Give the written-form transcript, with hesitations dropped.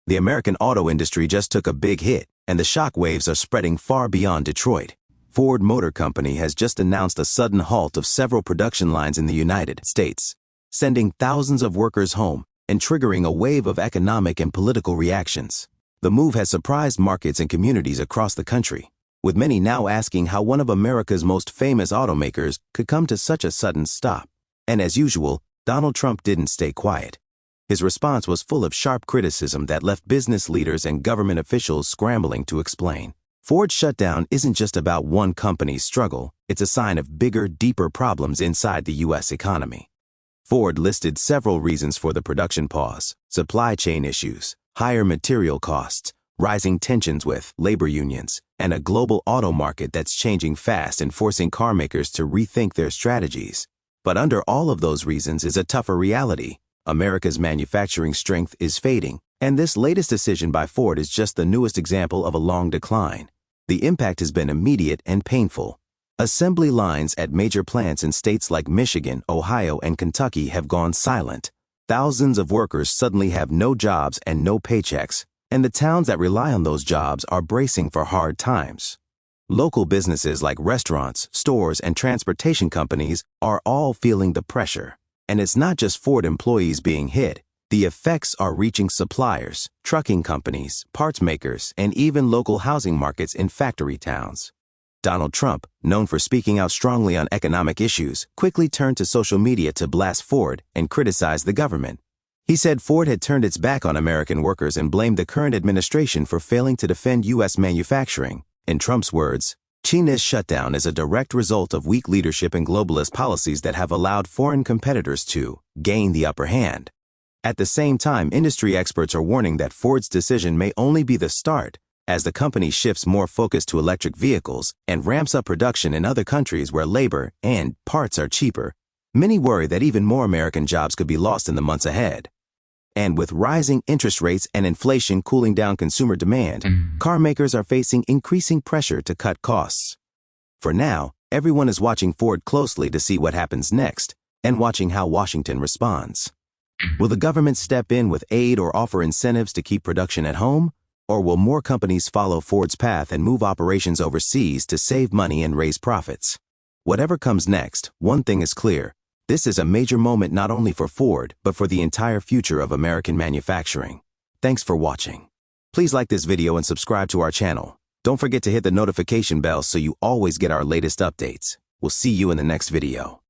The American auto industry just took a big hit, and the shockwaves are spreading far beyond Detroit. Ford Motor Company has just announced a sudden halt of several production lines in the United States, sending thousands of workers home and triggering a wave of economic and political reactions. The move has surprised markets and communities across the country, with many now asking how one of America's most famous automakers could come to such a sudden stop. And as usual, Donald Trump didn't stay quiet. His response was full of sharp criticism that left business leaders and government officials scrambling to explain. Ford's shutdown isn't just about one company's struggle, it's a sign of bigger, deeper problems inside the U.S. economy. Ford listed several reasons for the production pause: supply chain issues, higher material costs, rising tensions with labor unions, and a global auto market that's changing fast and forcing carmakers to rethink their strategies. But under all of those reasons is a tougher reality. America's manufacturing strength is fading, and this latest decision by Ford is just the newest example of a long decline. The impact has been immediate and painful. Assembly lines at major plants in states like Michigan, Ohio, and Kentucky have gone silent. Thousands of workers suddenly have no jobs and no paychecks, and the towns that rely on those jobs are bracing for hard times. Local businesses like restaurants, stores, and transportation companies are all feeling the pressure. And it's not just Ford employees being hit. The effects are reaching suppliers, trucking companies, parts makers, and even local housing markets in factory towns. Donald Trump, known for speaking out strongly on economic issues, quickly turned to social media to blast Ford and criticize the government. He said Ford had turned its back on American workers and blamed the current administration for failing to defend U.S. manufacturing. In Trump's words, China's shutdown is a direct result of weak leadership and globalist policies that have allowed foreign competitors to gain the upper hand. At the same time, industry experts are warning that Ford's decision may only be the start, as the company shifts more focus to electric vehicles and ramps up production in other countries where labor and parts are cheaper. Many worry that even more American jobs could be lost in the months ahead. And with rising interest rates and inflation cooling down consumer demand, car makers are facing increasing pressure to cut costs. For now, everyone is watching Ford closely to see what happens next and watching how Washington responds. Will the government step in with aid or offer incentives to keep production at home? Or will more companies follow Ford's path and move operations overseas to save money and raise profits? Whatever comes next, one thing is clear. This is a major moment not only for Ford, but for the entire future of American manufacturing. Thanks for watching. Please like this video and subscribe to our channel. Don't forget to hit the notification bell so you always get our latest updates. We'll see you in the next video.